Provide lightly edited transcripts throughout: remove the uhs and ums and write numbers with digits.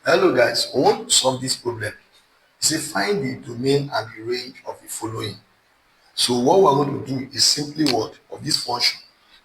Hello guys, we want to solve this problem. You say find the domain and the range of the following. So what we're going to do is simply what of this function.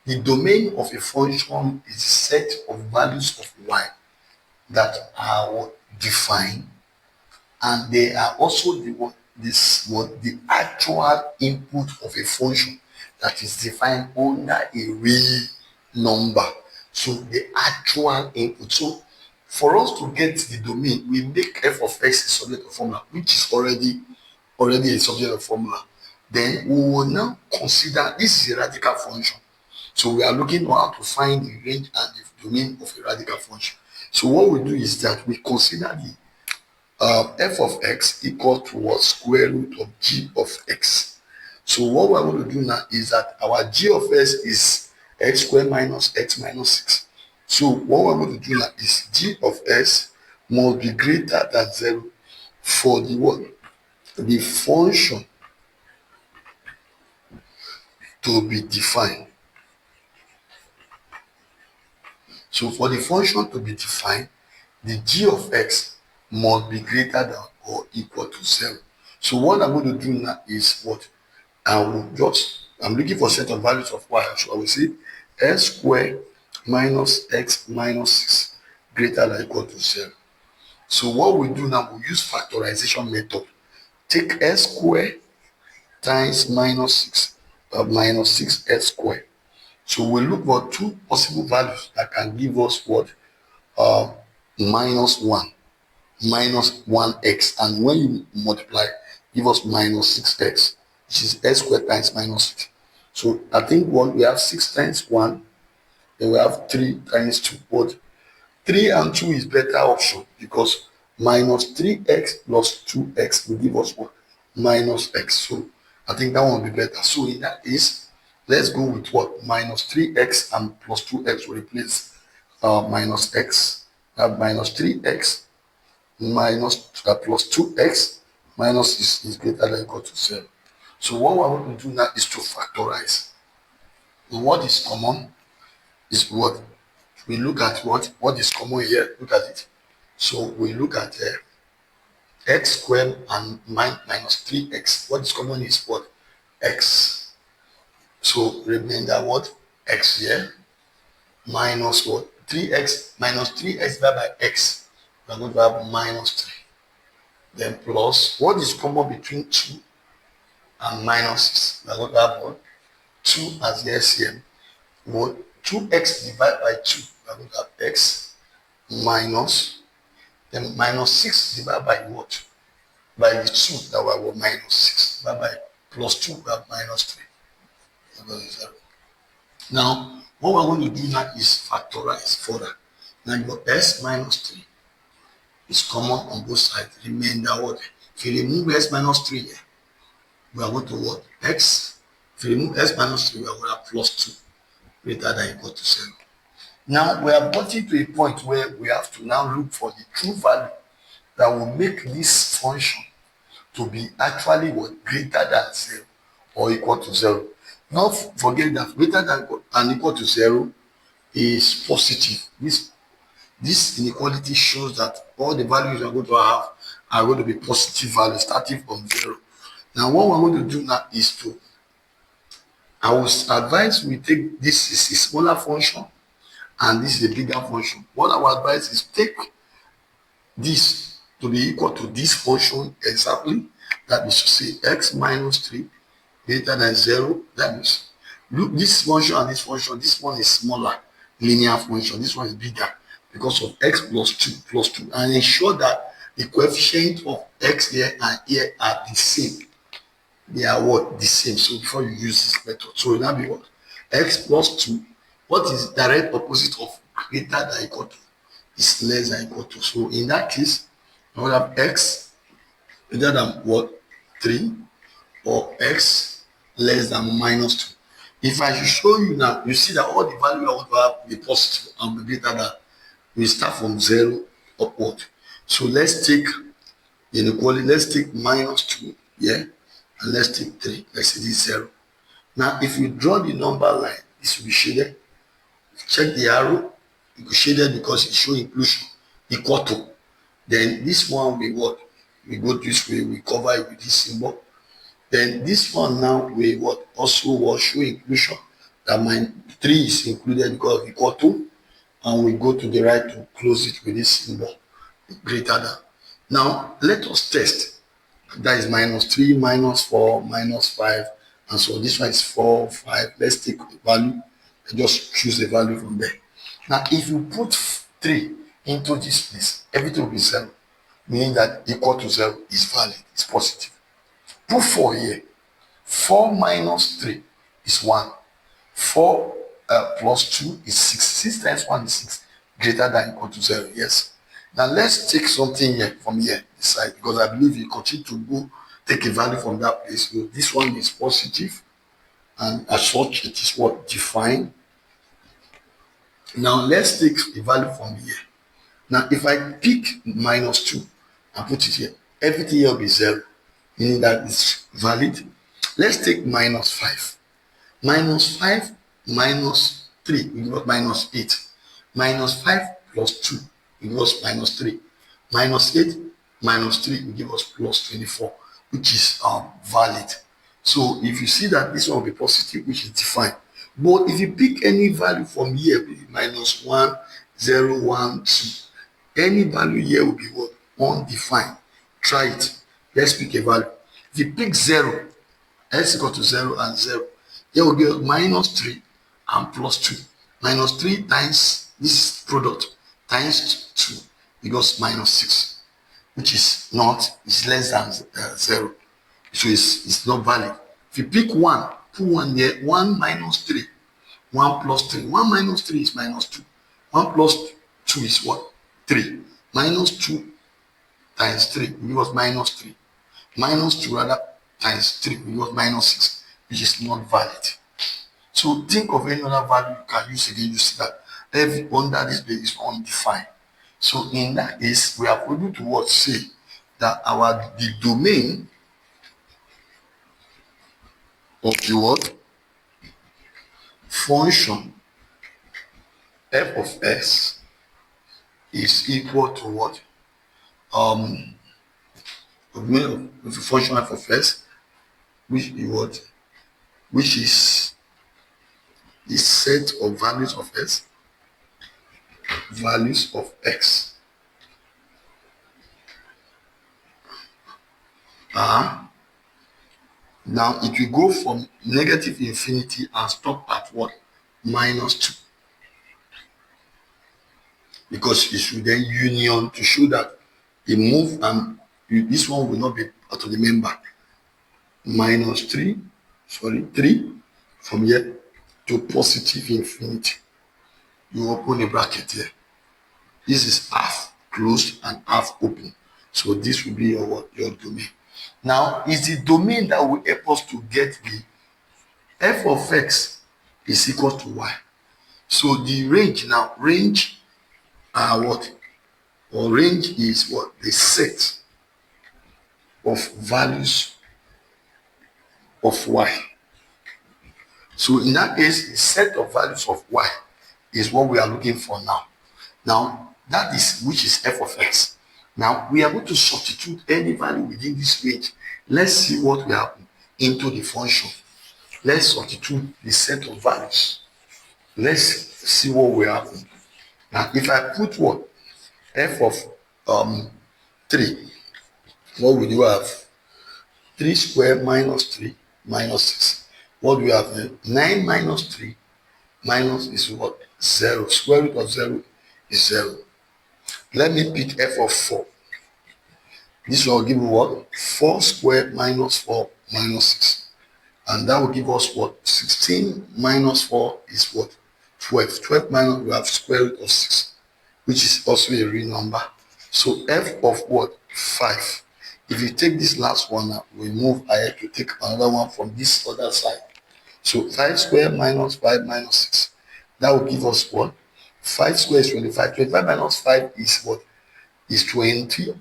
The domain of a function is a set of values of y that are defined, and they are also the actual input of a function that is defined under a real number. So the actual input. So for us to get the domain, we make f of x a subject of formula, which is already a subject of formula. Then we will now consider this is a radical function. So we are looking at how to find the range and the domain of a radical function. So what we do is that we consider the f of x equal to what square root of g of x. So what we're going to do now is that our g of x is x squared minus x minus 6. So what we're going to do now is g of x must be greater than 0 for the what? The function to be defined. So for the function to be defined, the g of x must be greater than or equal to 0. So what I'm going to do now is what? I'm looking for set of values of y. So I will say x squared minus x minus 6 greater than or equal to 0. So what we do now, we use factorization method. Take x squared times minus 6 minus 6x squared. So we look for two possible values that can give us what? Minus 1, minus 1x, and when you multiply, give us minus 6x, which is x squared times minus 6. So I think we have 6 times 1, then we have 3 times 2. But 3 and 2 is better option because minus 3x plus 2x will give us what? Minus x. So I think that one will be better. So in that case, let's go with what? Minus 3x and plus 2x will replace minus x. Have minus 3x minus plus 2x minus is greater than or equal to 0. So what we're going to do now is to factorize. And what is common is what? We look at what is common here. Look at it. So we look at x squared and minus 3x. What is common is what? X. So remember what? X here minus what? 3x minus 3x divided by x. We are going to have minus 3. Then plus what is common between 2 and minus 6. We are going to have what? 2 as the LCM. What? 2x divided by 2. We are going to have x minus, then minus 6 divided by what? By the 2 that we have minus 6 divided by plus 2 we have minus 3. Now what we're going to do now is factorize further. Now your s minus 3 is common on both sides. Remainder what? If you remove s minus 3 here, we are going to what? X. If you remove s minus 3, we are going to have plus 2 greater than or equal to 0. Now we have gotten to a point where we have to now look for the true value that will make this function to be actually what? Greater than 0 or equal to 0. Not forget that greater than equal to 0 is positive. This inequality shows that all the values you are going to have are going to be positive values starting from 0. Now what we're going to do now is I will advise we take this is a smaller function and this is a bigger function. What I will advise is take this to be equal to this function exactly. That is to say x minus 3 greater than 0. That means look, this function and this function, this one is smaller linear function, this one is bigger because of x plus 2, and ensure that the coefficient of x here and here are the same. They are what? The same. So before you use this method, so it will now be what? X plus 2. What is direct opposite of greater than or equal to? Is less than or equal to. So in that case, I will have x greater than what? 3 or x less than minus 2. If I should show you now, you see that all the value I want to have be positive and be greater than. We start from 0 upward. So let's take inequality. Let's take minus 2 here, and let's take 3. Let's say this 0. Now if you draw the number line, this will be shaded. Check the arrow. It will be shaded because it shows inclusion equal to. Then this one we what? We go this way, we cover it with this symbol. Then this one now we what? Also will show inclusion, that my 3 is included because of equal to, and we go to the right to close it with this symbol, greater than. Now let us test. That is -3, -4, -5, and so this one is 4, 5. Let's take the value and just choose the value from there. Now if you put 3 into this place, everything will be 0, meaning that equal to 0 is valid, it's positive. Put 4 here. 4 minus 3 is 1. 4 plus 2 is 6. 6 times 1 is 6, greater than equal to 0. Yes. Now let's take something here from here, this side, because I believe you continue to go take a value from that place. So this one is positive, and as such, it is what defined. Now let's take a value from here. Now if I pick -2 and put it here, everything here will be 0, meaning that it's valid. Let's take -5. -5 minus 3 will give us -8. -5 plus 2 will give us -3. -8 minus 3 will give us +24, which is valid. So if you see that this one will be positive, which is defined. But if you pick any value from here, -1, 0, 1, 2, any value here will be what? Undefined. Try it. Let's pick a value. If you pick 0, x equal to 0 and 0, here will give -3 and +2. -3 times this product times 2 because -6, which is less than 0. So it's not valid. If you pick 1, put 1 there, 1 minus 3, 1 plus 3. 1 minus 3 is -2. 1 plus 2 is what? 3. -2 times 3 will give us -3. -2 rather times 3 will give us -6, which is not valid. So think of any other value you can use again. You see that every under this place is undefined. So in that case, we are able to what? Say that the domain of the what? Function f of x is equal to what? The domain of the function f of x, which is what? Which is the set of values of x, values of x are, now it will go from negative infinity and stop at what? -2. Because it should then union to show that the move, and this one will not be out of the member. -3, 3 from here to positive infinity. You open a bracket here. This is half closed and half open. So this will be your domain. Now, it's the domain that will help us to get the f of x is equal to y. So the range now, range are what? Or range is what? The set of values of y. So in that case, the set of values of y is what we are looking for now. Now, that is which is f of x. Now, we are going to substitute any value within this range. Let's see what will happen into the function. Let's substitute the set of values. Let's see what will happen. Now, if I put what? F of 3, what will you have? 3 squared minus 3 minus 6. What do we have here? 9 minus 3 minus is what? 0. Square root of 0 is 0. Let me pick f of 4. This will give me what? 4 squared minus 4 minus 6. And that will give us what? 16 minus 4 is what? 12. 12 minus, we have square root of 6, which is also a real number. So f of what? 5. If you take this last one now, we move ahead to take another one from this other side. So 5 squared minus 5 minus 6. That will give us what? 5 squared is 25. 25 minus 5 is what? Is 20.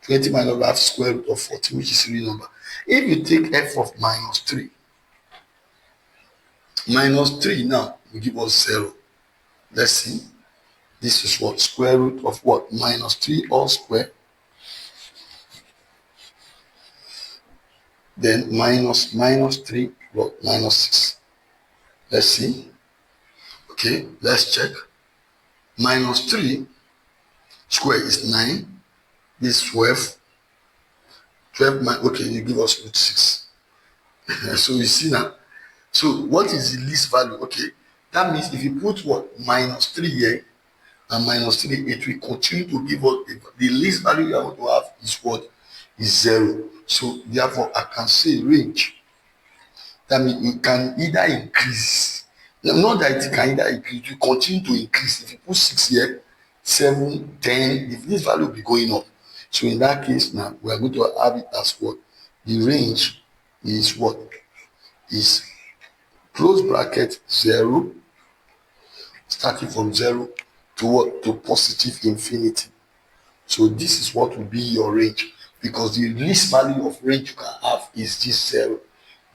20 minus half square root of 40, which is a real number. If you take f of -3, -3 now will give us 0. Let's see. This is what? Square root of what? -3 all square Then minus 3 plus minus 6. Let's see. Okay, let's check. Minus 3 square is 9. This 12. 12 okay, you give us root 6. So you see now. So what is the least value? Okay, that means if you put what? Minus 3 here and minus 3, it will continue to give us the least value you are going to have is what? Is 0. So therefore I can say range. That means it can either increase. Not that it can either increase, it will continue to increase. If you put 6 here, 7, 10, if this value will be going up. So in that case now, we are going to have it as what? The range is what? Is close bracket 0, starting from 0 to what? To positive infinity. So this is what will be your range, because the least value of range you can have is this 0.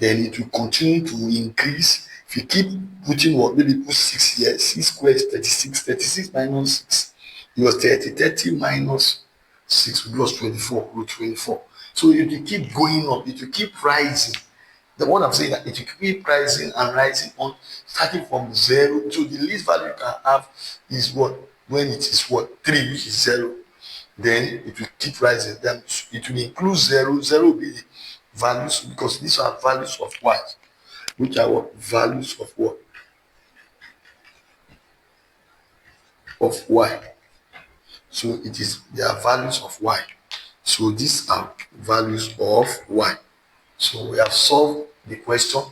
Then it will continue to increase. If you keep putting what? Maybe put 6 here, 6 squared is 36, 36 minus 6, it was 30, 30 minus 6 plus 24, root 24. So it will keep going up, it will keep rising. The one I'm saying that it will keep rising and rising on, starting from 0. So the least value you can have is what? When it is what? 3, which is 0. Then it will keep rising. Then it will include 0. 0 will be the values, because these are values of y, which are what? Values of what? Of y. So it is, they are values of y. So these are values of y. So we have solved the question,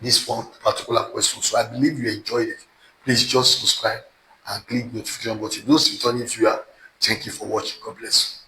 this one particular question. So I believe you enjoyed it. Please just subscribe and click notification button. Those returning viewer, thank you for watching. God bless you.